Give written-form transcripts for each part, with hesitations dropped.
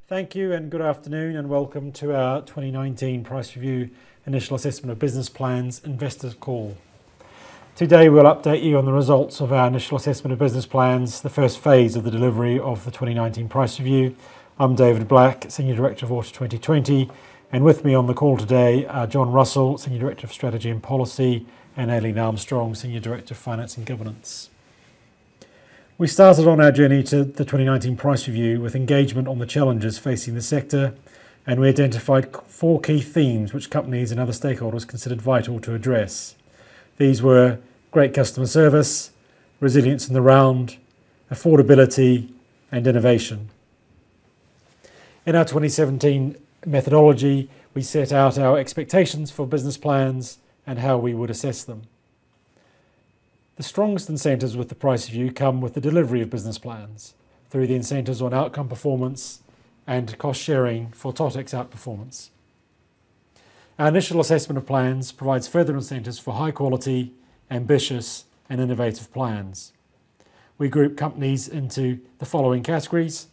Thank you and good afternoon and welcome to our 2019 Price Review Initial Assessment of Business Plans Investor Call. Today we'll update you on the results of our Initial Assessment of Business Plans, the first phase of the delivery of the 2019 Price Review. I'm David Black, Senior Director of Water 2020, and with me on the call today are John Russell, Senior Director of Strategy and Policy, and Aileen Armstrong, Senior Director of Finance and Governance. We started on our journey to the 2019 Price Review with engagement on the challenges facing the sector, and we identified 4 key themes which companies and other stakeholders considered vital to address. These were great customer service, resilience in the round, affordability, and innovation. In our 2017 methodology, we set out our expectations for business plans and how we would assess them. The strongest incentives with the price review come with the delivery of business plans, through the incentives on outcome performance and cost sharing for TOTEX outperformance. Our initial assessment of plans provides further incentives for high quality, ambitious and innovative plans. We group companies into the following categories: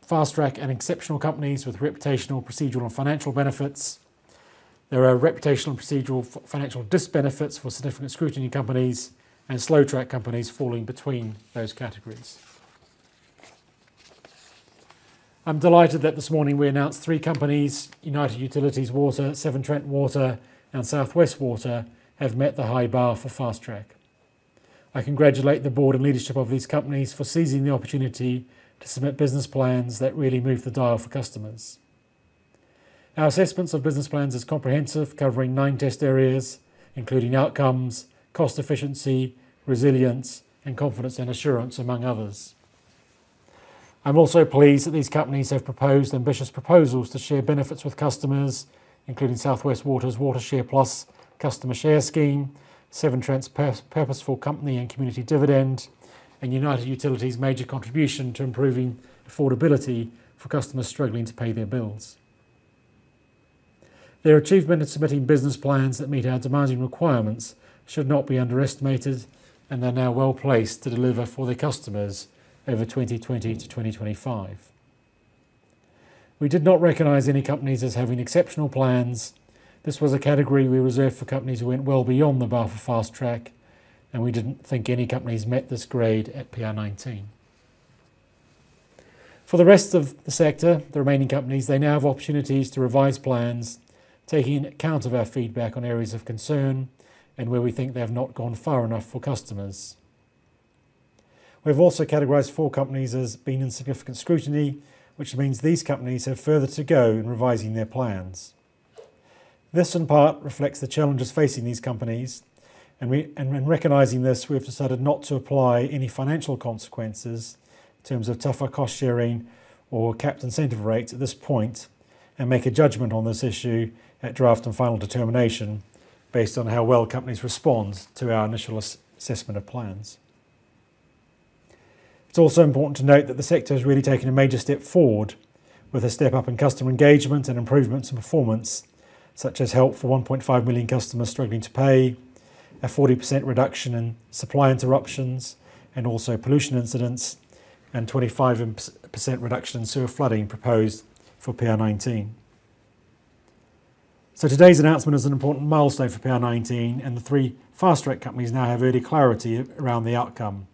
fast track and exceptional companies with reputational, procedural and financial benefits. There are reputational and procedural financial disbenefits for significant scrutiny companies, and slow track companies falling between those categories. I'm delighted that this morning we announced 3 companies, United Utilities Water, Severn Trent Water and South West Water, have met the high bar for fast track. I congratulate the board and leadership of these companies for seizing the opportunity to submit business plans that really move the dial for customers. Our assessments of business plans is comprehensive, covering 9 test areas, including outcomes, cost efficiency, resilience, and confidence and assurance, among others. I'm also pleased that these companies have proposed ambitious proposals to share benefits with customers, including South West Water's Water Share Plus customer share scheme, Severn Trent's purposeful company and community dividend, and United Utilities' major contribution to improving affordability for customers struggling to pay their bills. Their achievement in submitting business plans that meet our demanding requirements should not be underestimated, and they're now well placed to deliver for their customers over 2020 to 2025. We did not recognise any companies as having exceptional plans. This was a category we reserved for companies who went well beyond the bar for fast track, and we didn't think any companies met this grade at PR19. For the rest of the sector, the remaining companies, they now have opportunities to revise plans, taking account of our feedback on areas of concern and where we think they have not gone far enough for customers. We've also categorised 4 companies as being in significant scrutiny, which means these companies have further to go in revising their plans. This in part reflects the challenges facing these companies, and in recognising this, we've decided not to apply any financial consequences in terms of tougher cost sharing or capped incentive rates at this point, and make a judgment on this issue at draft and final determination based on how well companies respond to our initial assessment of plans. It's also important to note that the sector has really taken a major step forward with a step up in customer engagement and improvements in performance, such as help for 1.5 million customers struggling to pay, a 40% reduction in supply interruptions and also pollution incidents, and 25% reduction in sewer flooding proposed for PR19. So today's announcement is an important milestone for PR19, and the 3 fast-track companies now have early clarity around the outcome.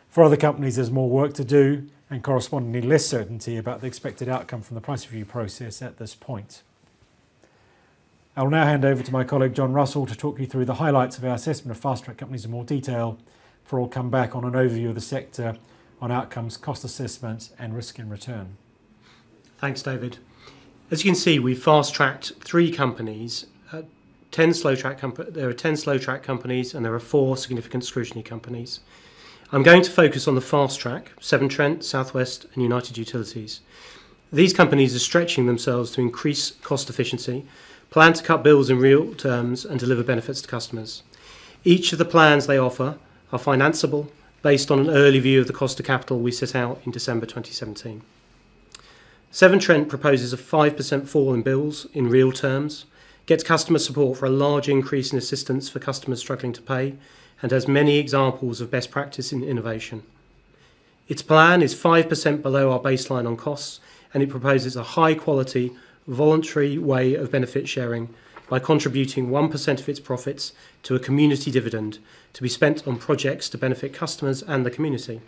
For other companies, there's more work to do and correspondingly less certainty about the expected outcome from the price review process at this point. I will now hand over to my colleague John Russell to talk you through the highlights of our assessment of fast-track companies in more detail, before I'll come back on an overview of the sector on outcomes, cost assessment and risk in return. Thanks, David. As you can see, we've fast-tracked 3 companies. There are 10 slow-track companies and there are 4 significant scrutiny companies. I'm going to focus on the fast-track, Severn Trent, South West and United Utilities. These companies are stretching themselves to increase cost efficiency, plan to cut bills in real terms and deliver benefits to customers. Each of the plans they offer are financeable based on an early view of the cost of capital we set out in December 2017. Severn Trent proposes a 5% fall in bills in real terms, gets customer support for a large increase in assistance for customers struggling to pay, and has many examples of best practice in innovation. Its plan is 5% below our baseline on costs and it proposes a high-quality, voluntary way of benefit sharing by contributing 1% of its profits to a community dividend to be spent on projects to benefit customers and the community.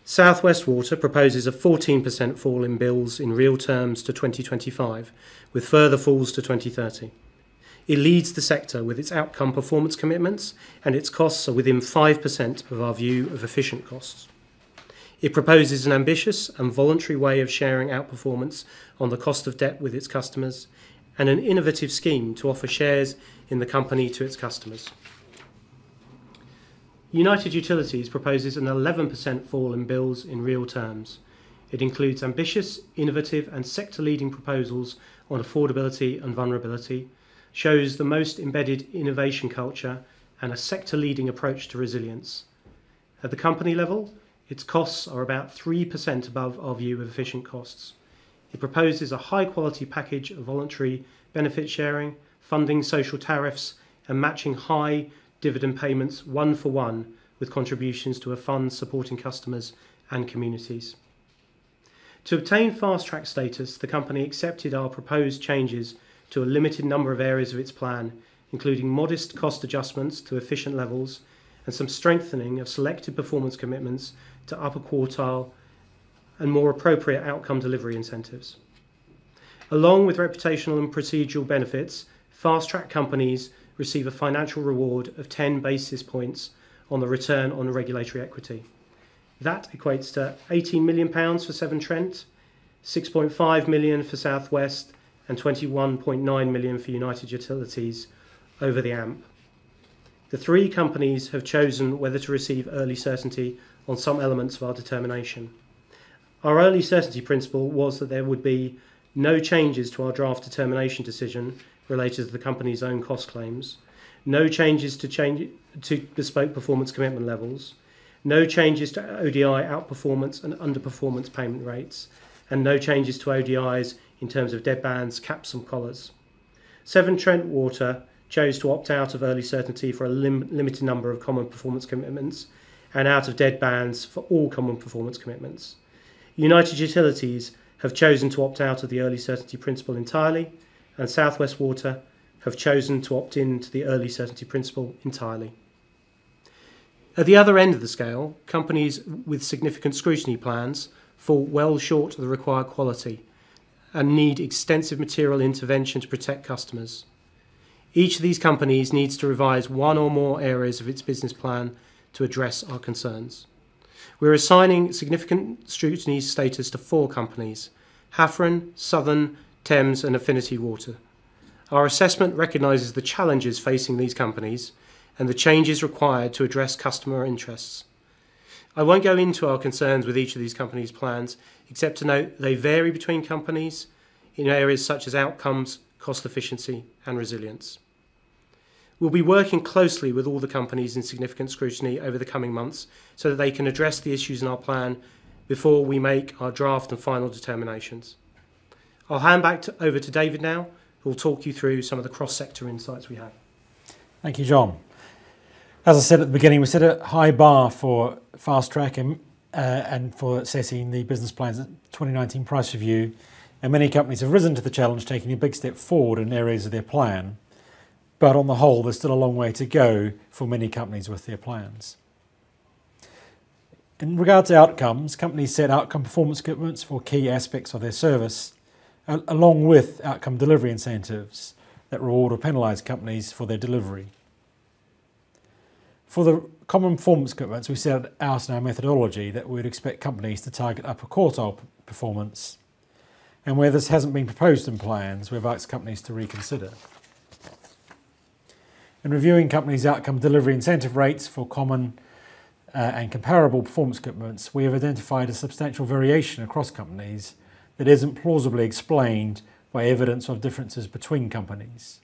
South West Water proposes a 14% fall in bills in real terms to 2025, with further falls to 2030. It leads the sector with its outcome performance commitments, and its costs are within 5% of our view of efficient costs. It proposes an ambitious and voluntary way of sharing outperformance on the cost of debt with its customers, and an innovative scheme to offer shares in the company to its customers. United Utilities proposes an 11% fall in bills in real terms. It includes ambitious, innovative and sector-leading proposals on affordability and vulnerability, shows the most embedded innovation culture and a sector-leading approach to resilience. At the company level, its costs are about 3% above our view of efficient costs. It proposes a high-quality package of voluntary benefit sharing, funding social tariffs and matching high dividend payments one-for-one with contributions to a fund supporting customers and communities. To obtain fast-track status, the company accepted our proposed changes to a limited number of areas of its plan, including modest cost adjustments to efficient levels and some strengthening of selected performance commitments to upper quartile and more appropriate outcome delivery incentives. Along with reputational and procedural benefits, fast-track companies receive a financial reward of 10 basis points on the return on regulatory equity. That equates to £18 million for Severn Trent, £6.5 million for South West, and £21.9 million for United Utilities over the AMP. The three companies have chosen whether to receive early certainty on some elements of our determination. Our early certainty principle was that there would be no changes to our draft determination decision related to the company's own cost claims, no changes to bespoke performance commitment levels, no changes to ODI outperformance and underperformance payment rates, and no changes to ODIs in terms of deadbands, caps and collars. Severn Trent Water chose to opt out of early certainty for a limited number of common performance commitments and out of deadbands for all common performance commitments. United Utilities have chosen to opt out of the early certainty principle entirely, and South West Water have chosen to opt in to the early certainty principle entirely. At the other end of the scale, companies with significant scrutiny plans fall well short of the required quality and need extensive material intervention to protect customers. Each of these companies needs to revise one or more areas of its business plan to address our concerns. We're assigning significant scrutiny status to 4 companies: Hafren, Southern, Thames and Affinity Water. Our assessment recognises the challenges facing these companies and the changes required to address customer interests. I won't go into our concerns with each of these companies' plans, except to note they vary between companies in areas such as outcomes, cost efficiency and resilience. We'll be working closely with all the companies in significant scrutiny over the coming months so that they can address the issues in our plan before we make our draft and final determinations. I'll hand back over to David now, who will talk you through some of the cross-sector insights we have. Thank you, John. As I said at the beginning, we set a high bar for fast track and for assessing the business plans at 2019 price review, and many companies have risen to the challenge, taking a big step forward in areas of their plan. But on the whole, there's still a long way to go for many companies with their plans. In regard to outcomes, companies set outcome performance commitments for key aspects of their service, along with outcome delivery incentives that reward or penalise companies for their delivery. For the common performance commitments, we set out in our methodology that we would expect companies to target upper quartile performance, and where this hasn't been proposed in plans, we've asked companies to reconsider. In reviewing companies' outcome delivery incentive rates for common and comparable performance commitments, we have identified a substantial variation across companies that isn't plausibly explained by evidence of differences between companies.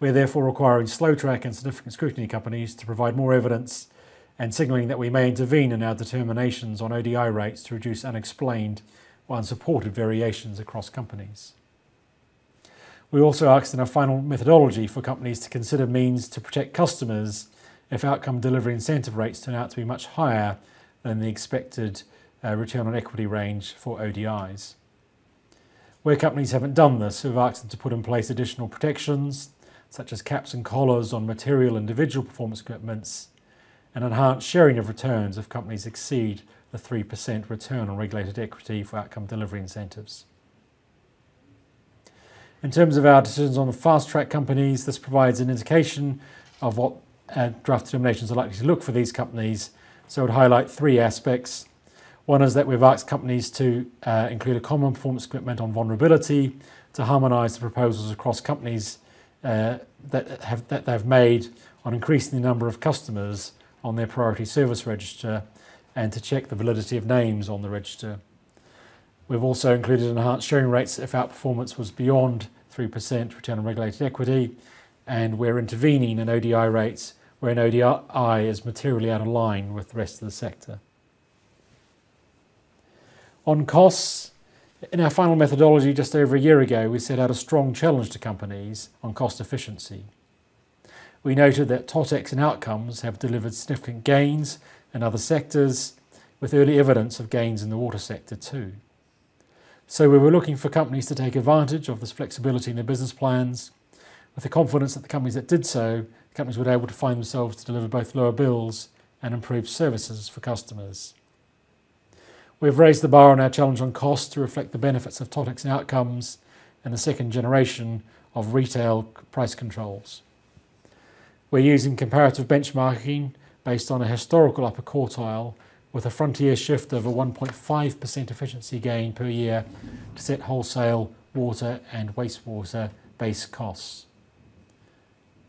We are therefore requiring slow track and significant scrutiny companies to provide more evidence and signalling that we may intervene in our determinations on ODI rates to reduce unexplained or unsupported variations across companies. We also asked in our final methodology for companies to consider means to protect customers if outcome delivery incentive rates turn out to be much higher than the expected return on equity range for ODIs. Where companies haven't done this, we've asked them to put in place additional protections, such as caps and collars on material individual performance commitments, and enhanced sharing of returns if companies exceed the 3% return on regulated equity for outcome delivery incentives. In terms of our decisions on the fast-track companies, this provides an indication of what draft determinations are likely to look for these companies. So I would highlight three aspects. One is that we've asked companies to include a common performance commitment on vulnerability to harmonise the proposals across companies that they've made on increasing the number of customers on their priority service register and to check the validity of names on the register. We've also included enhanced sharing rates if outperformance was beyond 3% return on regulated equity, and we're intervening in ODI rates where an ODI is materially out of line with the rest of the sector. On costs, in our final methodology just over a year ago, we set out a strong challenge to companies on cost efficiency. We noted that TOTEX and outcomes have delivered significant gains in other sectors, with early evidence of gains in the water sector too. So we were looking for companies to take advantage of this flexibility in their business plans, with the confidence that the companies that did so, companies would be able to find themselves to deliver both lower bills and improved services for customers. We've raised the bar on our challenge on costs to reflect the benefits of TOTEX and outcomes and the second generation of retail price controls. We're using comparative benchmarking based on a historical upper quartile with a frontier shift of a 1.5% efficiency gain per year to set wholesale water and wastewater base costs.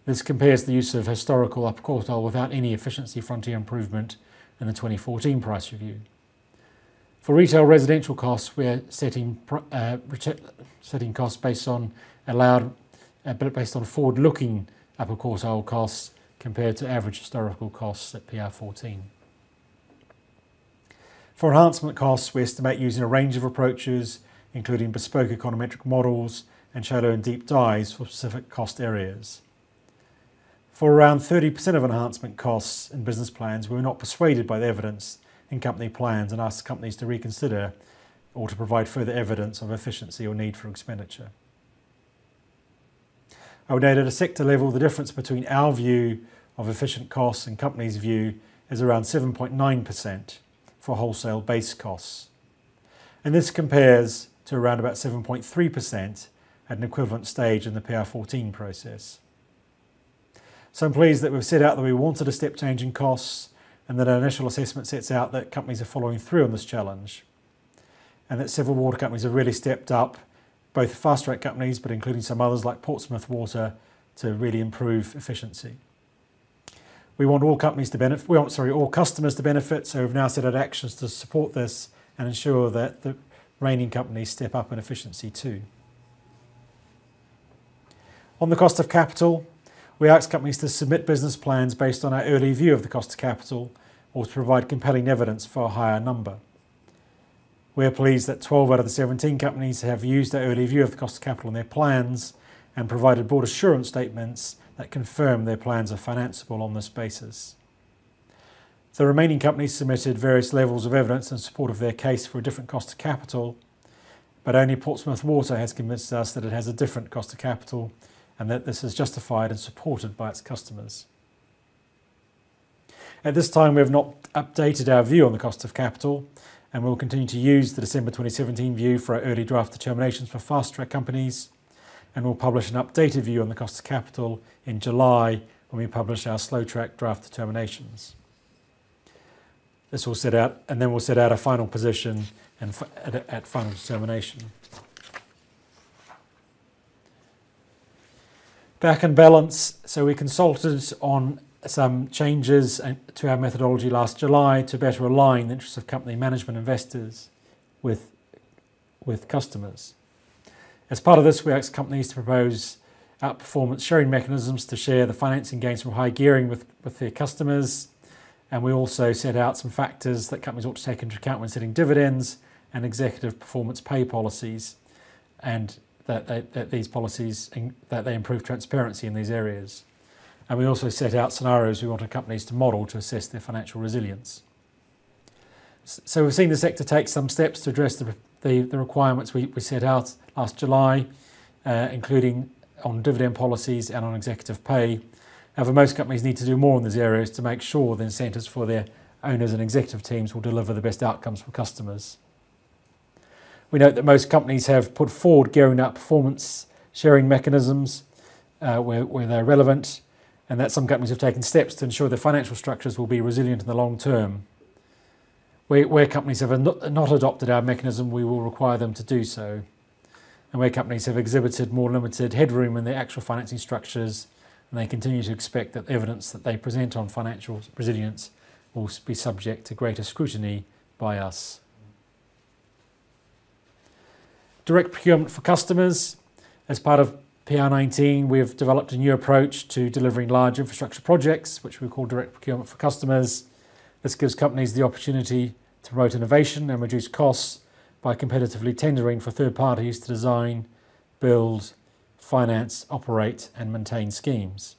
This compares the use of historical upper quartile without any efficiency frontier improvement in the 2014 price review. For retail residential costs, we're setting costs based on forward-looking upper quartile costs compared to average historical costs at PR14. For enhancement costs, we estimate using a range of approaches, including bespoke econometric models and shallow and deep dives for specific cost areas. For around 30% of enhancement costs in business plans, we were not persuaded by the evidence in company plans and asked companies to reconsider or to provide further evidence of efficiency or need for expenditure. I would note at a sector level, the difference between our view of efficient costs and companies' view is around 7.9% for wholesale base costs. And this compares to around about 7.3% at an equivalent stage in the PR14 process. So I'm pleased that we've set out that we wanted a step change in costs and that our initial assessment sets out that companies are following through on this challenge and that several water companies have really stepped up, both fast-track companies but including some others like Portsmouth Water, to really improve efficiency. We want all companies to benefit. All customers to benefit. So we've now set out actions to support this and ensure that the remaining companies step up in efficiency too. On the cost of capital, we ask companies to submit business plans based on our early view of the cost of capital or to provide compelling evidence for a higher number. We are pleased that 12 out of the 17 companies have used our early view of the cost of capital in their plans and provided board assurance statements that confirm their plans are financeable on this basis. The remaining companies submitted various levels of evidence in support of their case for a different cost of capital, but only Portsmouth Water has convinced us that it has a different cost of capital and that this is justified and supported by its customers. At this time, we have not updated our view on the cost of capital, and we will continue to use the December 2017 view for our early draft determinations for fast-track companies, and we'll publish an updated view on the cost of capital in July when we publish our slow-track draft determinations. This will set out, and then we'll set out a final position and at final determination. Back and balance, so we consulted on some changes to our methodology last July to better align the interests of company management investors with customers. As part of this, we asked companies to propose outperformance sharing mechanisms to share the financing gains from high gearing with their customers, and we also set out some factors that companies ought to take into account when setting dividends and executive performance pay policies, and that these policies that they improve transparency in these areas. And we also set out scenarios we wanted companies to model to assess their financial resilience. So we've seen the sector take some steps to address the requirements we set out last July, including on dividend policies and on executive pay. However, most companies need to do more in these areas to make sure the incentives for their owners and executive teams will deliver the best outcomes for customers. We note that most companies have put forward gearing up performance sharing mechanisms where they're relevant, and that some companies have taken steps to ensure their financial structures will be resilient in the long term. Where companies have not adopted our mechanism, we will require them to do so. And where companies have exhibited more limited headroom in their actual financing structures, and they continue to expect that evidence that they present on financial resilience will be subject to greater scrutiny by us. Direct procurement for customers. As part of PR19, we've developed a new approach to delivering large infrastructure projects, which we call direct procurement for customers. This gives companies the opportunity to promote innovation and reduce costs by competitively tendering for third parties to design, build, finance, operate and maintain schemes.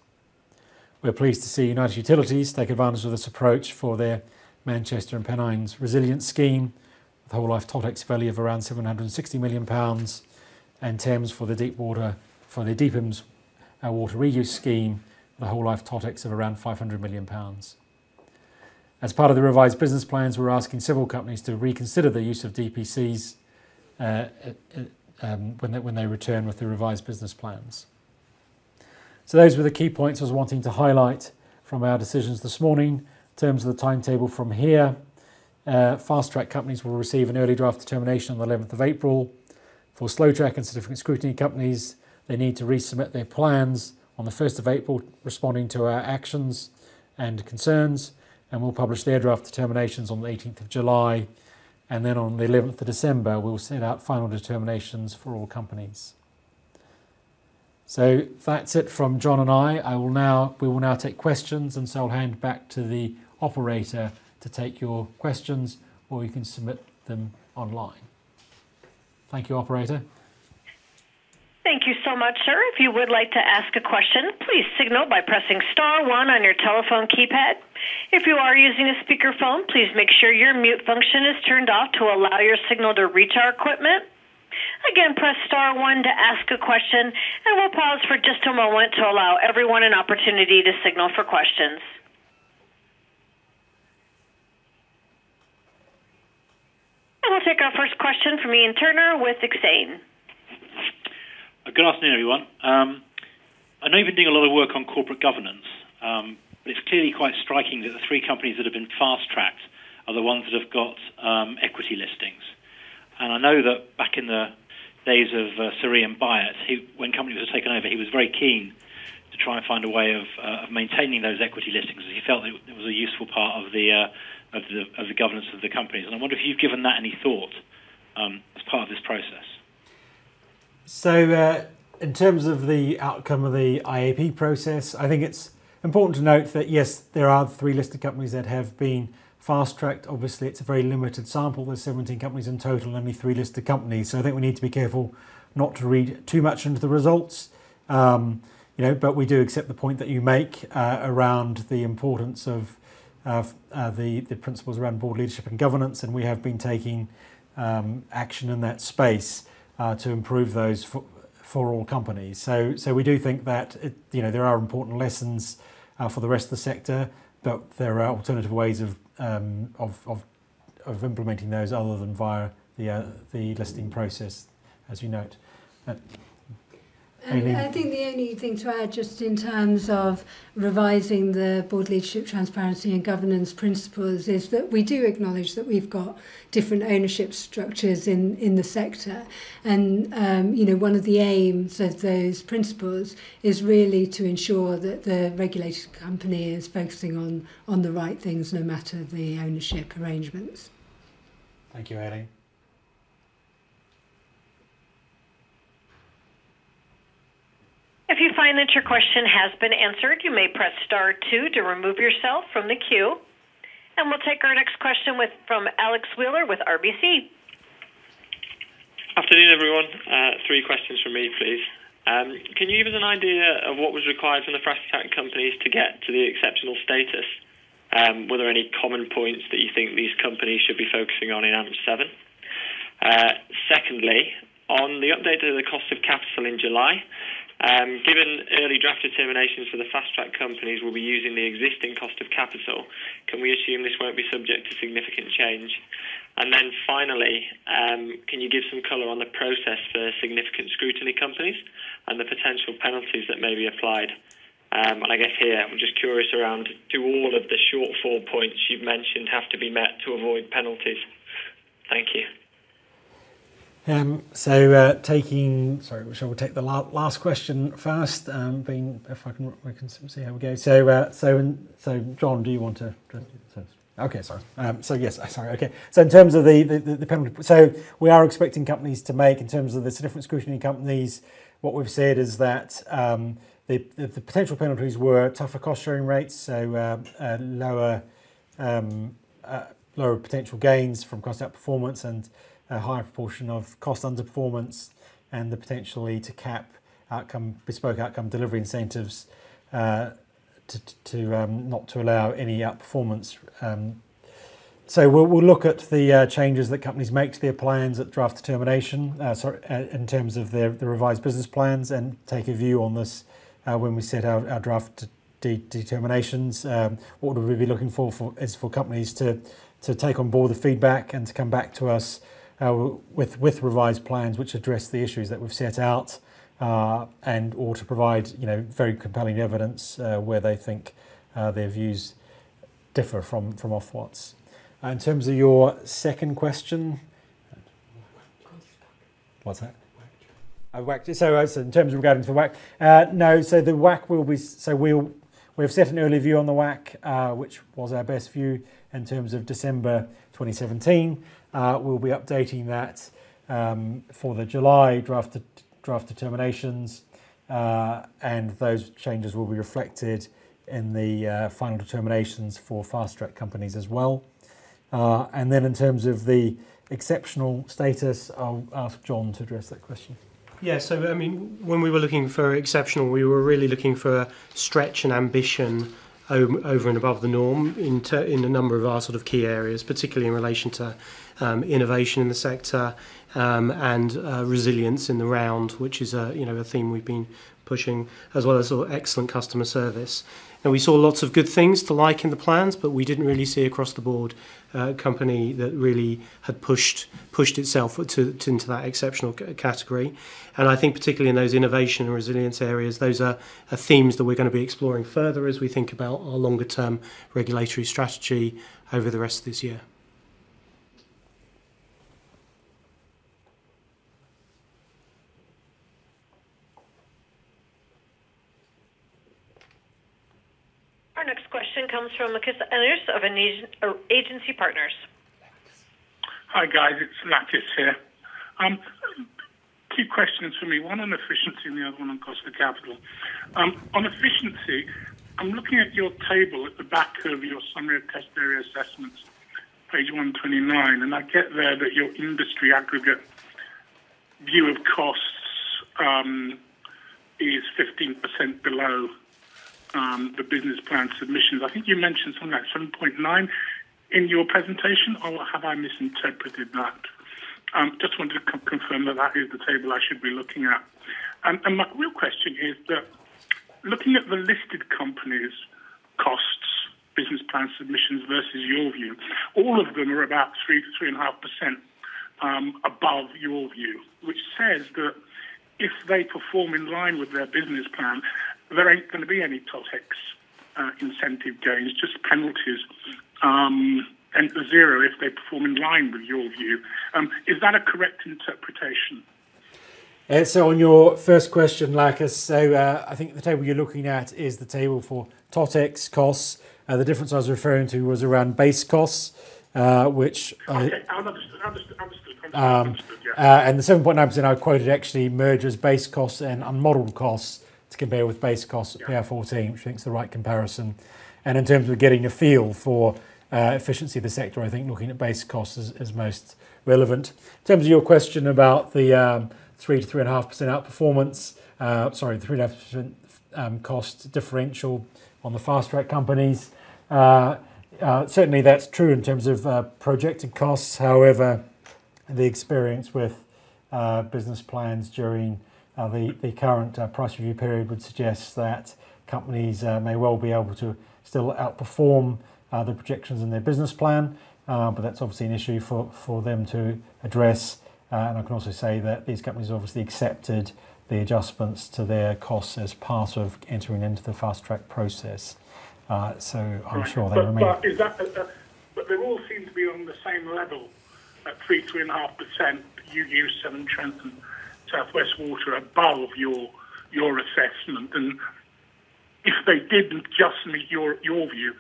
We're pleased to see United Utilities take advantage of this approach for their Manchester and Pennines Resilience Scheme, with a whole life TOTEX value of around £760 million, and Thames for the Deepham's water reuse scheme, with a whole life TOTEX of around £500 million. As part of the revised business plans, we're asking several companies to reconsider the use of DPCs when they return with the revised business plans. So those were the key points I was wanting to highlight from our decisions this morning. In terms of the timetable from here, fast-track companies will receive an early draft determination on the 11th of April. For slow-track and significant scrutiny companies, they need to resubmit their plans on the 1st of April, responding to our actions and concerns, and we'll publish their draft determinations on the 18th of July, and then on the 11th of December we'll set out final determinations for all companies. So that's it from John and I. We will now take questions, and so I'll hand back to the operator to take your questions, or you can submit them online. Thank you, operator. Thank you so much, sir. If you would like to ask a question, please signal by pressing *1 on your telephone keypad. If you are using a speakerphone, please make sure your mute function is turned off to allow your signal to reach our equipment. Again, press *1 to ask a question, and we'll pause for just a moment to allow everyone an opportunity to signal for questions. And we'll take our first question from Ian Turner with Exane. Good afternoon, everyone. I know you've been doing a lot of work on corporate governance, but it's clearly quite striking that the three companies that have been fast-tracked are the ones that have got equity listings. And I know that back in the days of Sir Ian Byatt, when companies were taken over, he was very keen to try and find a way of maintaining those equity listings, as he felt that it was a useful part of the governance of the companies. And I wonder if you've given that any thought as part of this process. So in terms of the outcome of the IAP process, I think it's important to note that yes, there are 3 listed companies that have been fast-tracked. Obviously, it's a very limited sample. There's 17 companies in total, only 3 listed companies. So I think we need to be careful not to read too much into the results. But we do accept the point that you make around the importance of the principles around board leadership and governance, and we have been taking action in that space to improve those for all companies. So we do think that there are important lessons for the rest of the sector, but there are alternative ways of implementing those other than via the listing process, as you note. And I think the only thing to add, just in terms of revising the board leadership, transparency and governance principles, is that we do acknowledge that we've got different ownership structures in the sector. And, one of the aims of those principles is really to ensure that the regulated company is focusing on the right things, no matter the ownership arrangements. Thank you, Aileen. If you find that your question has been answered, you may press *2 to remove yourself from the queue. And we'll take our next question from Alex Wheeler with RBC. Afternoon, everyone. 3 questions from me, please. Can you give us an idea of what was required from the fast-track companies to get to the exceptional status? Were there any common points that you think these companies should be focusing on in AMP7? Secondly, on the update to the cost of capital in July, given early draft determinations for the fast-track companies will be using the existing cost of capital, can we assume this won't be subject to significant change? And then finally, can you give some colour on the process for significant scrutiny companies and the potential penalties that may be applied? And I guess here, I'm just curious around, do all of the shortfall points you've mentioned have to be met to avoid penalties? Thank you. Shall we take the last question first? We can see how we go. So John, do you want to? Okay, sorry. Okay. So in terms of the penalty, so we are expecting companies to make, in terms of the significant scrutiny companies, what we've said is that the potential penalties were tougher cost sharing rates, so lower potential gains from cost outperformance and a higher proportion of cost underperformance, and the potentially to cap bespoke outcome delivery incentives to not to allow any outperformance. So we'll look at the changes that companies make to their plans at draft determination, in terms of the revised business plans, and take a view on this when we set our draft determinations. What would we be looking for is for companies to take on board the feedback and to come back to us with revised plans which address the issues that we've set out, and or to provide very compelling evidence where they think their views differ from Ofwat's. In terms of your second question, what's that? WACC. So in terms of regarding to the WACC, no. So the WACC will be. So we've set an early view on the WACC, which was our best view in terms of December 2017. We'll be updating that for the July draft determinations, and those changes will be reflected in the final determinations for fast-track companies as well. And then in terms of the exceptional status, I'll ask John to address that question. Yeah, so I mean, when we were looking for exceptional, we were really looking for stretch and ambition over and above the norm in a number of our sort of key areas, particularly in relation to innovation in the sector and resilience in the round, which is a theme we've been pushing, as well as sort of excellent customer service. Now, we saw lots of good things to like in the plans, but we didn't really see across the board a company that really had pushed itself into that exceptional category. And I think particularly in those innovation and resilience areas, those are themes that we're going to be exploring further as we think about our longer term regulatory strategy over the rest of this year. Our next question comes from Lakis Enners of Agency Partners. Hi guys, it's Lakis here. Two questions for me, one on efficiency and the other one on cost of capital. On efficiency, I'm looking at your table at the back of your summary of test area assessments, page 129, and I get there that your industry aggregate view of costs is 15% below the business plan submissions. I think you mentioned something like 7.9 in your presentation, or have I misinterpreted that? Just wanted to confirm that that is the table I should be looking at. And my real question is that looking at the listed companies' costs, business plan submissions versus your view, all of them are about 3.5% above your view, which says that if they perform in line with their business plan, there ain't going to be any TOTEX incentive gains, just penalties, and zero if they perform in line with your view. Is that a correct interpretation? So on your first question, Lakis, so I think the table you're looking at is the table for TOTEX costs. The difference I was referring to was around base costs, which... Okay, understood, yeah. And the 7.9% I quoted actually merges base costs and unmodelled costs to compare with base costs at PR14, which I think is the right comparison. And in terms of getting a feel for efficiency of the sector, I think looking at base costs is most relevant. In terms of your question about the 3 to 3.5% outperformance, the 3.5% cost differential on the fast track companies, certainly that's true in terms of projected costs. However, the experience with business plans during the current price review period would suggest that companies may well be able to still outperform the projections in their business plan, but that's obviously an issue for them to address. And I can also say that these companies obviously accepted the adjustments to their costs as part of entering into the fast track process. So I'm sure they remain. But is that? But they all seem to be on the same level at 3.5%. You use Severn Trent and South West Water above your assessment, and if they didn't just meet your view,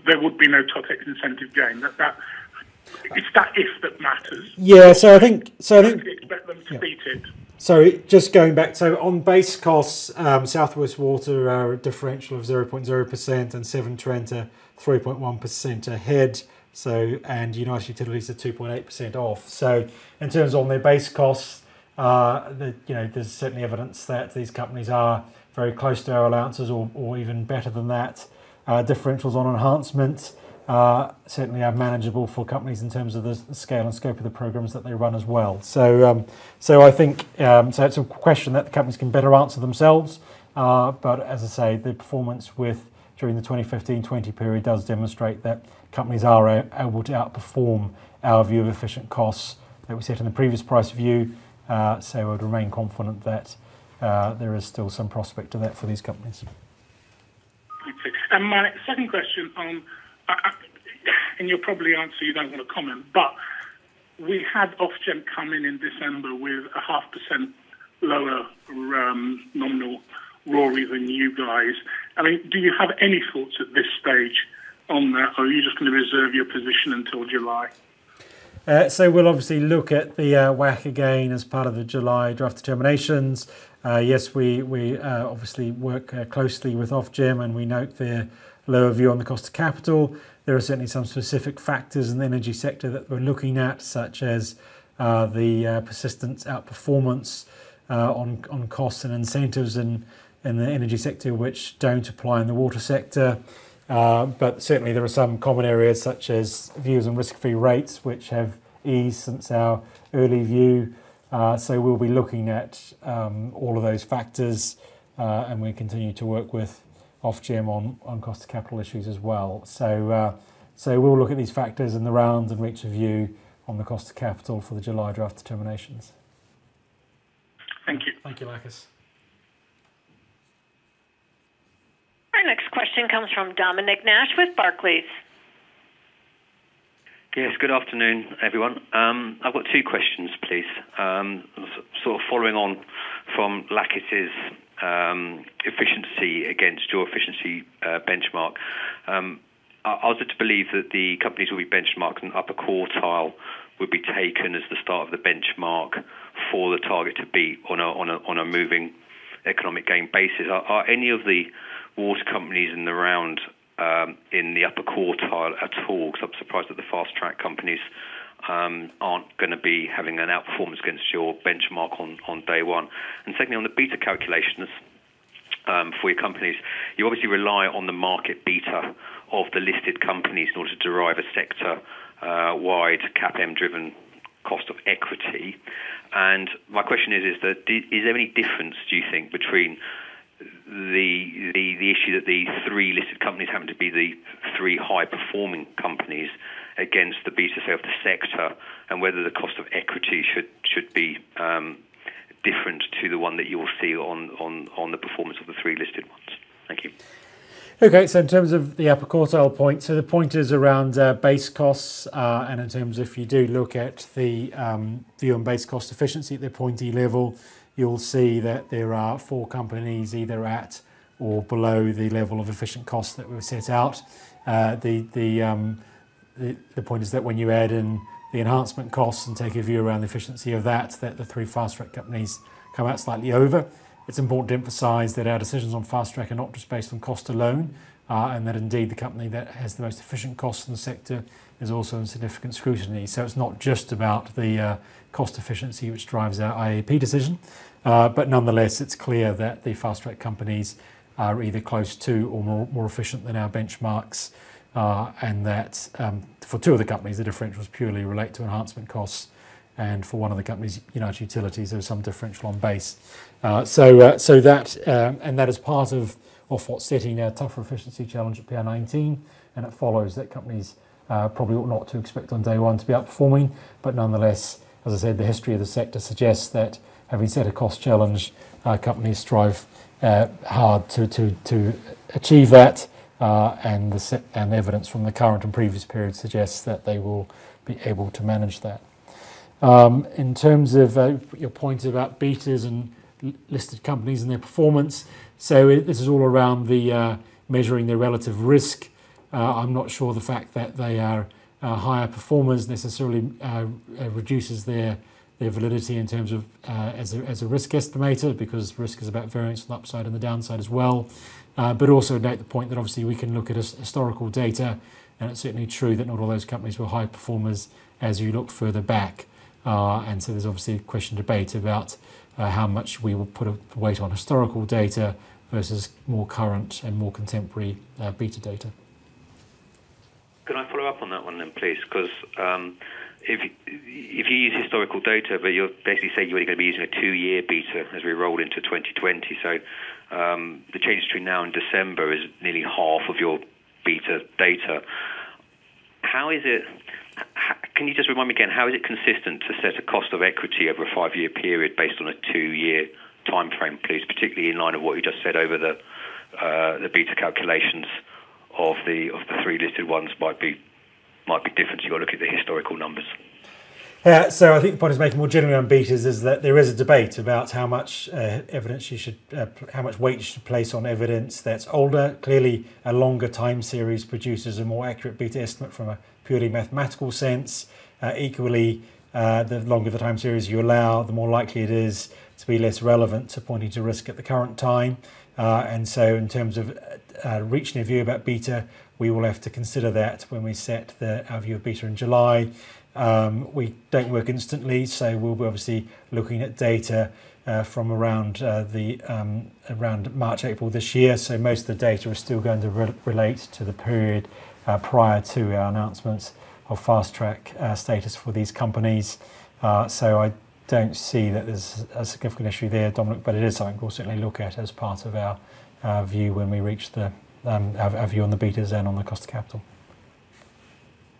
there would be no TOTEX incentive gain. It's that if that matters. Yeah, so I think expect them to beat it. So just going back, so on base costs, South West Water are a differential of 0.0% and Severn Trent are 3.1% ahead. So and United Utilities are 2.8% off. So in terms of their base costs, there's certainly evidence that these companies are very close to our allowances, or even better than that. Differentials on enhancement certainly are manageable for companies in terms of the scale and scope of the programs that they run as well. So I think so it's a question that the companies can better answer themselves. But as I say, the performance during the 2015-20 period does demonstrate that companies are able to outperform our view of efficient costs that we set in the previous price review. So I would remain confident that there is still some prospect to that for these companies. Okay. And my second question, and you'll probably answer you don't want to comment, but we had Ofgem come in December with a 0.5% lower nominal RORI than you guys. I mean, do you have any thoughts at this stage on that, or are you just going to reserve your position until July? So we'll obviously look at the WACC again as part of the July draft determinations. Yes, we obviously work closely with Ofgem, and we note their lower view on the cost of capital. There are certainly some specific factors in the energy sector that we're looking at, such as the persistent outperformance on costs and incentives in the energy sector, which don't apply in the water sector. But certainly there are some common areas such as views on risk-free rates, which have eased since our early view. So we'll be looking at all of those factors, and we continue to work with Ofgem on cost of capital issues as well. So we'll look at these factors in the round and reach a view on the cost of capital for the July draft determinations. Thank you. Thank you, Lakis. Our next question comes from Dominic Nash with Barclays. Yes, good afternoon, everyone. I've got two questions, please. Sort of following on from Lakis's efficiency against your efficiency benchmark. I was to believe that the companies will be benchmarked and upper quartile would be taken as the start of the benchmark for the target to beat on a moving economic gain basis. Are any of the water companies in the round in the upper quartile at all? Because I'm surprised that the fast track companies aren't going to be having an outperformance against your benchmark on day one. And secondly, on the beta calculations for your companies, you obviously rely on the market beta of the listed companies in order to derive a sector-wide CAPM-driven cost of equity. And my question is there any difference, do you think, between the issue that the three listed companies happen to be the three high-performing companies against the beta, say, of the sector, and whether the cost of equity should be different to the one that you will see on the performance of the three listed ones? Thank you. Okay, so in terms of the upper quartile point, so the point is around base costs, and in terms of if you do look at the view on base cost efficiency at the appointee level, you'll see that there are 4 companies either at or below the level of efficient costs that we've set out. The point is that when you add in the enhancement costs and take a view around the efficiency of that the 3 fast track companies come out slightly over. It's important to emphasise that our decisions on fast track are not just based on cost alone, and that indeed the company that has the most efficient costs in the sector is also in significant scrutiny. So it's not just about the cost efficiency which drives our IAP decision, but nonetheless it's clear that the fast track companies are either close to or more efficient than our benchmarks, and that for 2 of the companies the differentials purely relate to enhancement costs, and for one of the companies, United Utilities, there was some differential on base. That is part of Ofwat setting a tougher efficiency challenge at PR19, and it follows that companies probably ought not to expect on day one to be outperforming, but nonetheless, as I said, the history of the sector suggests that having set a cost challenge, companies strive hard to achieve that, and the evidence from the current and previous periods suggests that they will be able to manage that. In terms of your point about betas and listed companies and their performance, so this is all around the measuring their relative risk. I'm not sure the fact that they are higher performers necessarily reduces their validity in terms of as a risk estimator, because risk is about variance on the upside and the downside as well. But also note the point that obviously we can look at historical data, and it's certainly true that not all those companies were high performers as you look further back. And so there's obviously a question debate about how much we will put a weight on historical data versus more current and more contemporary beta data. Can I follow up on that one then, please? Because if you use historical data, but you're basically saying you're only going to be using a 2-year beta as we roll into 2020, so the change between now and December is nearly half of your beta data. How is it? Can you just remind me again, how is it consistent to set a cost of equity over a 5-year period based on a 2-year time frame, please, particularly in line of what you just said over the beta calculations of the 3 listed ones might be different. You've got to look at the historical numbers. So I think the point is making more generally on betas is that there is a debate about how much evidence you should, how much weight you should place on evidence that's older. Clearly, a longer time series produces a more accurate beta estimate from a purely mathematical sense. Equally, the longer the time series you allow, the more likely it is to be less relevant to pointing to risk at the current time. And so in terms of reaching a view about beta, we will have to consider that when we set our view of beta in July. We don't work instantly, so we'll be obviously looking at data from around around March, April this year. So most of the data is still going to relate to the period prior to our announcements of fast track status for these companies. So I don't see that there's a significant issue there, Dominic, but it is something we'll certainly look at as part of our view when we reach our view on the betas and on the cost of capital.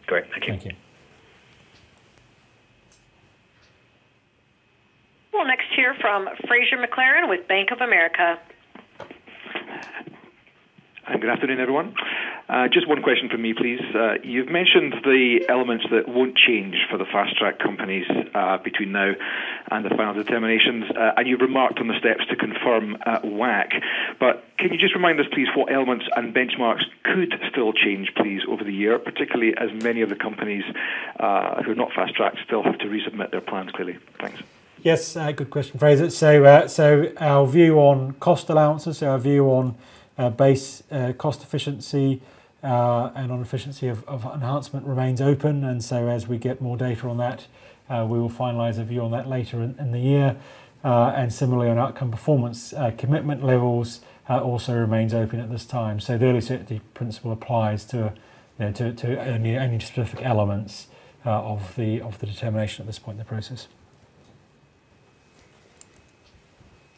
Great, thank you. Thank you. We'll next hear from Fraser McLaren with Bank of America. Good afternoon, everyone. Just one question from me, please. You've mentioned the elements that won't change for the fast-track companies between now and the final determinations, and you've remarked on the steps to confirm WACC. But can you just remind us, please, what elements and benchmarks could still change, please, over the year, particularly as many of the companies who are not fast-tracked still have to resubmit their plans, clearly? Thanks. Yes, good question, Fraser. So our view on cost allowances, our view on base cost efficiency and on efficiency of enhancement remains open, and so as we get more data on that, we will finalise a view on that later in the year. And similarly on outcome performance, commitment levels also remains open at this time. So the early certainty principle applies to only specific elements of the determination at this point in the process.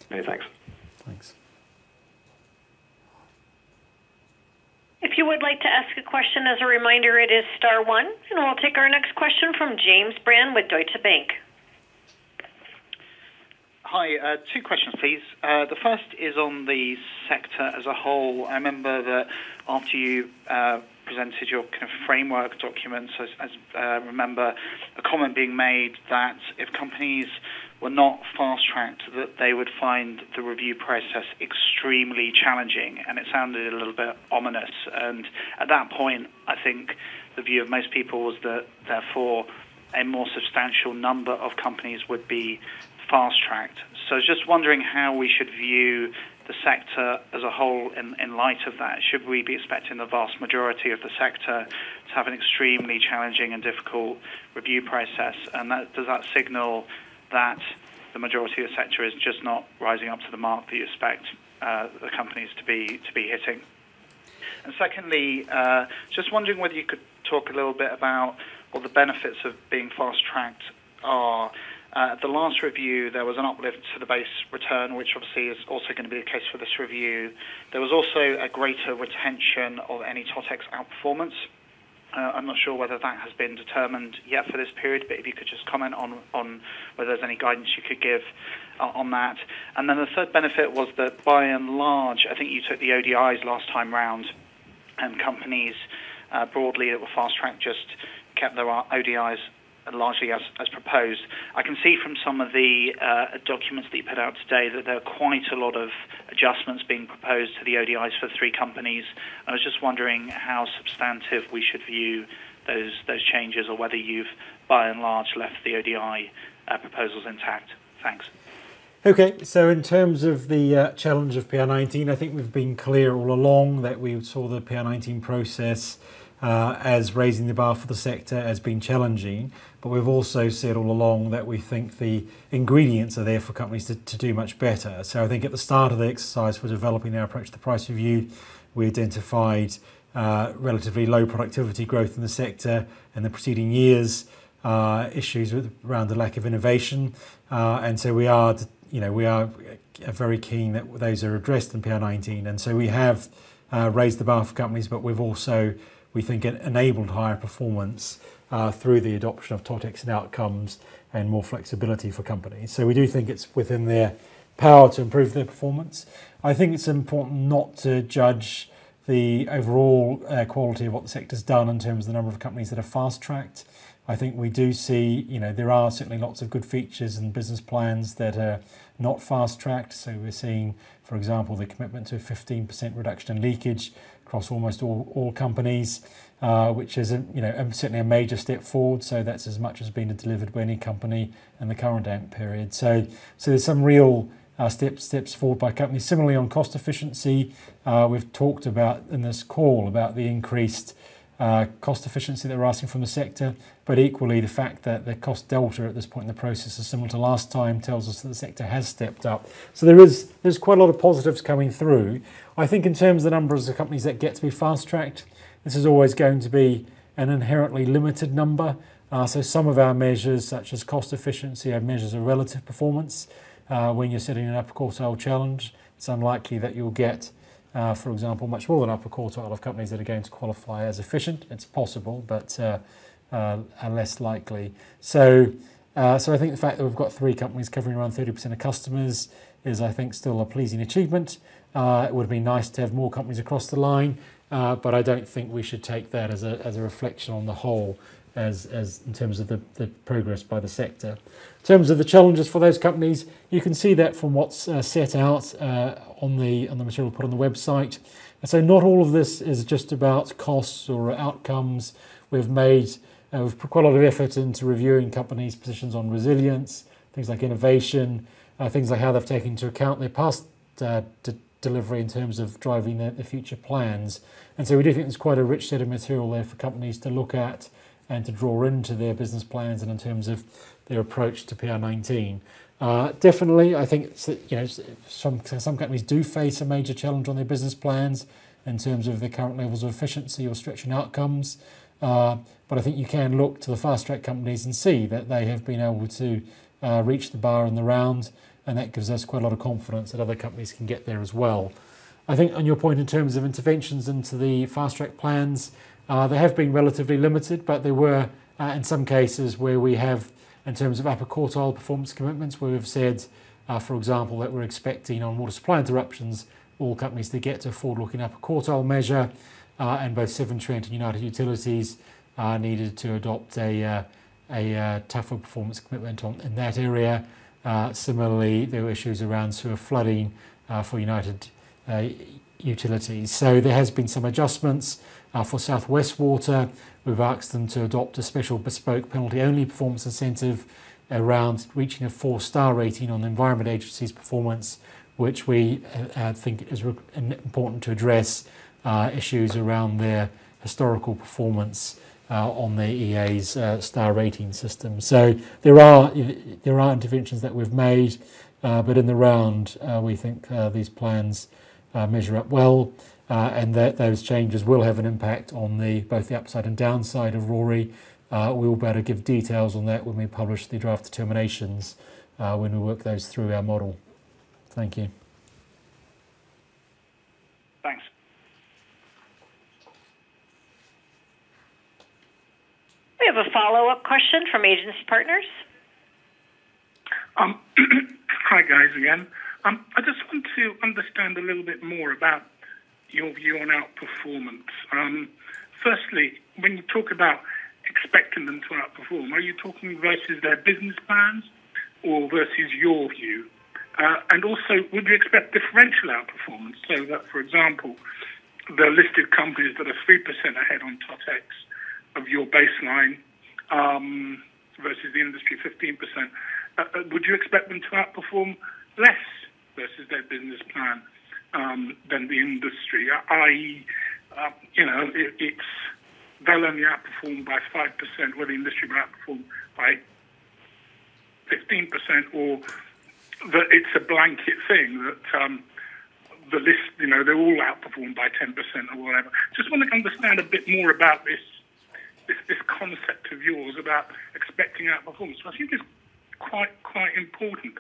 Many thanks. Thanks. If you would like to ask a question, as a reminder, it is *1, and we'll take our next question from James Brand with Deutsche Bank. Hi, 2 questions, please. The first is on the sector as a whole. I remember that after you presented your kind of framework documents, I remember a comment being made that if companies were not fast-tracked, that they would find the review process extremely challenging, and it sounded a little bit ominous. And at that point, I think the view of most people was that, therefore, a more substantial number of companies would be fast-tracked. So I was just wondering how we should view the sector as a whole in light of that. Should we be expecting the vast majority of the sector to have an extremely challenging and difficult review process? And does that signal that the majority of the sector is just not rising up to the mark that you expect the companies to be hitting? And secondly, just wondering whether you could talk a little bit about what the benefits of being fast-tracked are, at the last review, there was an uplift to the base return, which obviously is also going to be the case for this review. There was also a greater retention of any TOTEX outperformance. I'm not sure whether that has been determined yet for this period, but if you could just comment on whether there's any guidance you could give on that. And then the third benefit was that, by and large, I think you took the ODIs last time round, and companies broadly that were fast-tracked just kept their ODIs largely as proposed. I can see from some of the documents that you put out today that there are quite a lot of adjustments being proposed to the ODIs for 3 companies. I was just wondering how substantive we should view those changes, or whether you've, by and large, left the ODI proposals intact. Thanks. Okay, so in terms of the challenge of PR19, I think we've been clear all along that we saw the PR19 process as raising the bar for the sector, as being challenging, but we've also said all along that we think the ingredients are there for companies to do much better. So I think at the start of the exercise for developing our approach to the price review, we identified relatively low productivity growth in the sector in the preceding years, issues around the lack of innovation, and so we are very keen that those are addressed in PR19, and so we have raised the bar for companies, but we've also, we think, enabled higher performance through the adoption of TOTEX and outcomes and more flexibility for companies. So we do think it's within their power to improve their performance. I think it's important not to judge the overall quality of what the sector's done in terms of the number of companies that are fast-tracked. I think we do see, there are certainly lots of good features and business plans that are not fast-tracked. So we're seeing, for example, the commitment to a 15% reduction in leakage across almost all companies, which is certainly a major step forward. So that's as much as been delivered by any company in the current AMP period. So there's some real steps forward by companies. Similarly, on cost efficiency, we've talked about in this call about the increased cost efficiency that we're asking from the sector, but equally the fact that the cost delta at this point in the process is similar to last time tells us that the sector has stepped up. So there's quite a lot of positives coming through. I think in terms of the numbers of companies that get to be fast-tracked, this is always going to be an inherently limited number. So some of our measures, such as cost efficiency, are measures of relative performance. When you're setting an upper quartile challenge, it's unlikely that you'll get for example, much more than upper quartile of companies that are going to qualify as efficient. It's possible, but are less likely. So I think the fact that we've got 3 companies covering around 30% of customers is, I think, still a pleasing achievement. It would be nice to have more companies across the line, but I don't think we should take that as a reflection on the whole, as in terms of the progress by the sector. In terms of the challenges for those companies, you can see that from what's set out on the material put on the website. And so not all of this is just about costs or outcomes. We've put quite a lot of effort into reviewing companies' positions on resilience, things like innovation, things like how they've taken into account their past delivery in terms of driving their future plans. And so we do think there's quite a rich set of material there for companies to look at and to draw into their business plans and in terms of their approach to PR19. Definitely, I think some companies do face a major challenge on their business plans in terms of their current levels of efficiency or stretching outcomes. But I think you can look to the fast-track companies and see that they have been able to reach the bar in the round, and that gives us quite a lot of confidence that other companies can get there as well. I think on your point in terms of interventions into the fast-track plans, they have been relatively limited, but there were in some cases where we have, in terms of upper quartile performance commitments, where we've said, for example, that we're expecting on water supply interruptions all companies to get to a forward-looking upper quartile measure, and both Severn Trent and United Utilities needed to adopt a tougher performance commitment in that area. Similarly, there were issues around sewer flooding for United Utilities. So there has been some adjustments. For South West Water, we've asked them to adopt a special bespoke penalty-only performance incentive around reaching a 4-star rating on the Environment Agency's performance, which we think is important to address issues around their historical performance on the EA's star rating system. So there are interventions that we've made, but in the round we think these plans measure up well. And that those changes will have an impact on both the upside and downside of RORI. we'll be able to give details on that when we publish the draft determinations, when we work those through our model. Thank you. Thanks. We have a follow-up question from Agency Partners. Hi guys again. I just want to understand a little bit more about your view on outperformance. Firstly, when you talk about expecting them to outperform, are you talking versus their business plans or versus your view? And also, would you expect differential outperformance, so that, for example, the listed companies that are 3% ahead on TOTEX of your baseline versus the industry 15%, would you expect them to outperform less versus their business plan than the industry? I.e., they'll only outperform by 5%, where the industry will outperform by 15%, or that it's a blanket thing that the list, they're all outperformed by 10% or whatever. Just want to understand a bit more about this concept of yours about expecting outperformance. I think it's quite important.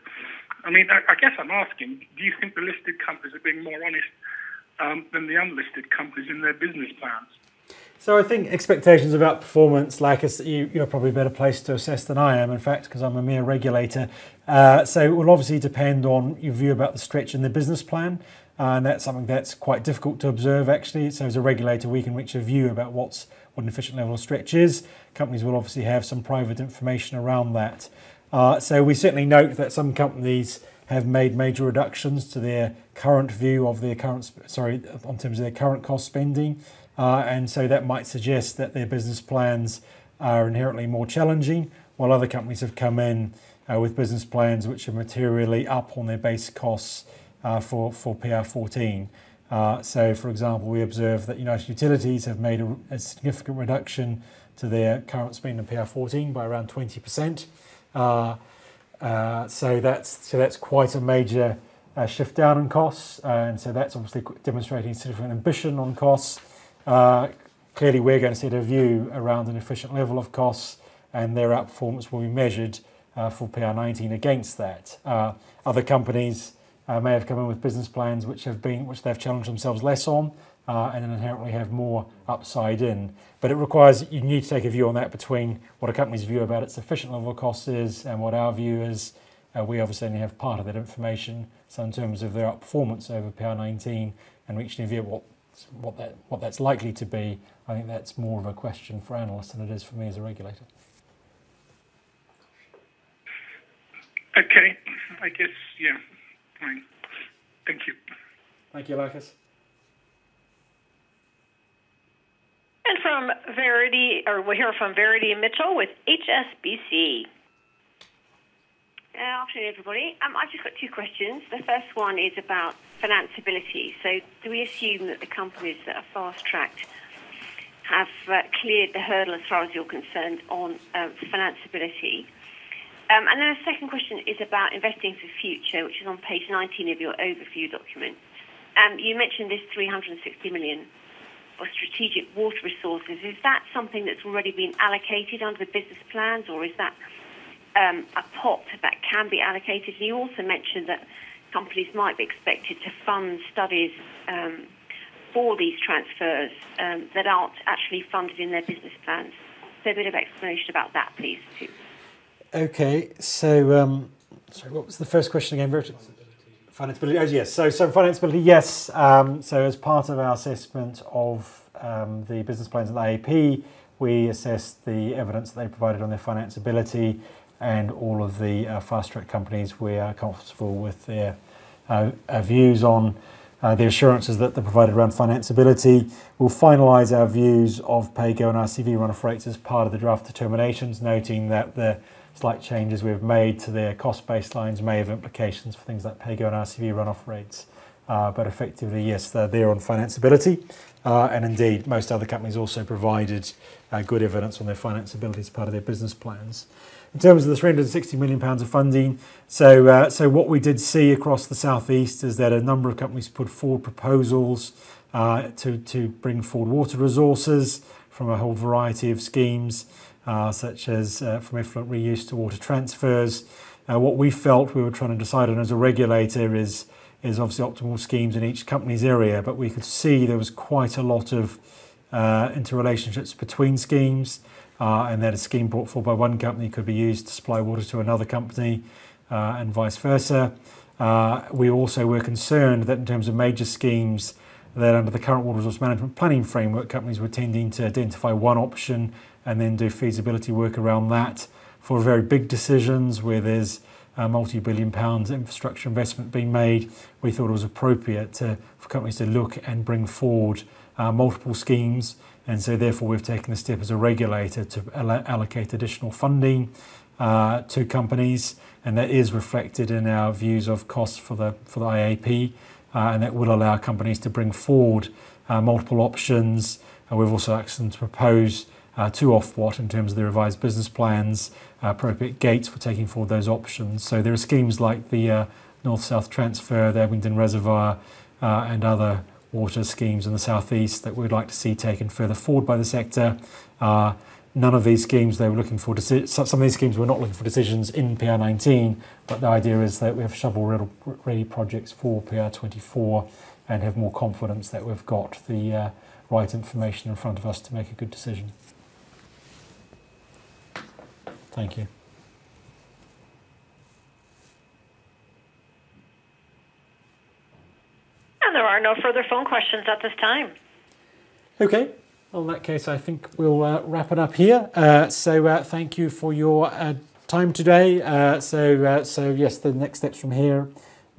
I mean, I guess I'm asking, do you think the listed companies are being more honest than the unlisted companies in their business plans? So I think expectations of outperformance, like you're probably a better placed to assess than I am, in fact, because I'm a mere regulator. So it will obviously depend on your view about the stretch in the business plan. And that's something that's quite difficult to observe, actually. So as a regulator, we can reach a view about what an efficient level of stretch is. Companies will obviously have some private information around that. So we certainly note that some companies have made major reductions to their current view of their current, in terms of their current cost spending. And so that might suggest that their business plans are inherently more challenging, while other companies have come in with business plans which are materially up on their base costs for PR14. So, for example, we observe that United Utilities have made a significant reduction to their current spend in PR14 by around 20%. So that's quite a major shift down in costs, and so that's obviously demonstrating significant ambition on costs. Clearly, we're going to set a view around an efficient level of costs, and their outperformance will be measured for PR19 against that. Other companies may have come in with business plans which they've challenged themselves less on, and inherently have more upside in. But it requires, you need to take a view on that between what a company's view about its efficient level of costs is and what our view is. We obviously only have part of that information. So in terms of their outperformance over PR19 and reaching a view of what that's likely to be, I think that's more of a question for analysts than it is for me as a regulator. Okay, I guess, yeah, fine. Thank you. Thank you, Lucas. And from Verity, or we'll hear from Verity Mitchell with HSBC. Afternoon, everybody. I've just got two questions. The first one is about financeability. So do we assume that the companies that are fast-tracked have cleared the hurdle as far as you're concerned on financeability? And then the second question is about investing for future, which is on page 19 of your overview document. You mentioned this 360 million for strategic water resources. Is that something that's already been allocated under the business plans, or is that a pot that can be allocated? And you also mentioned that companies might be expected to fund studies for these transfers that aren't actually funded in their business plans. So a bit of explanation about that, please, too. Okay, so sorry, what was the first question again, Verity? Financeability. Oh, yes. So financeability, yes. So as part of our assessment of the business plans and the AAP, we assessed the evidence that they provided on their financeability, and all of the fast-track companies, we are comfortable with their views on the assurances that they provided around financeability. We'll finalise our views of pay-go and RCV run-off rates as part of the draft determinations, noting that the slight changes we've made to their cost baselines may have implications for things like pay-go and RCV run-off rates. But effectively, yes, they're there on financeability. And indeed, most other companies also provided good evidence on their financeability as part of their business plans. In terms of the £360 million of funding, so what we did see across the South East is that a number of companies put forward proposals to bring forward water resources from a whole variety of schemes. such as from effluent reuse to water transfers. What we felt we were trying to decide on as a regulator is obviously optimal schemes in each company's area, but we could see there was quite a lot of interrelationships between schemes, and that a scheme brought forward by one company could be used to supply water to another company, and vice versa. We also were concerned that in terms of major schemes, that under the current water resource management planning framework, companies were tending to identify one option and then do feasibility work around that. For very big decisions where there's multi-billion pounds infrastructure investment being made, we thought it was appropriate for companies to look and bring forward multiple schemes, and so therefore we've taken the step as a regulator to allocate additional funding to companies, and that is reflected in our views of costs for the IAP, and that will allow companies to bring forward multiple options. And we've also asked them to propose to Ofwat in terms of the revised business plans, appropriate gates for taking forward those options. So there are schemes like the North-South Transfer, the Abingdon Reservoir, and other water schemes in the southeast that we'd like to see taken further forward by the sector. None of these schemes they were looking for. Some of these schemes were not looking for decisions in PR19, but the idea is that we have shovel-ready projects for PR24 and have more confidence that we've got the right information in front of us to make a good decision. Thank you. And there are no further phone questions at this time. Okay. Well, in that case, I think we'll wrap it up here. So thank you for your time today. So yes, the next steps from here.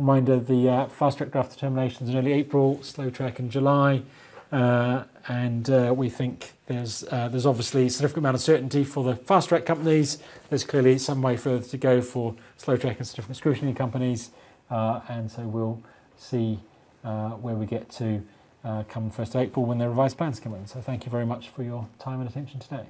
Reminder, the fast-track draft determinations in early April, slow track in July. And we think there's obviously a significant amount of certainty for the fast-track companies. There's clearly some way further to go for slow-track and significant scrutiny companies. And so we'll see where we get to come 1st of April when the revised plans come in. So thank you very much for your time and attention today.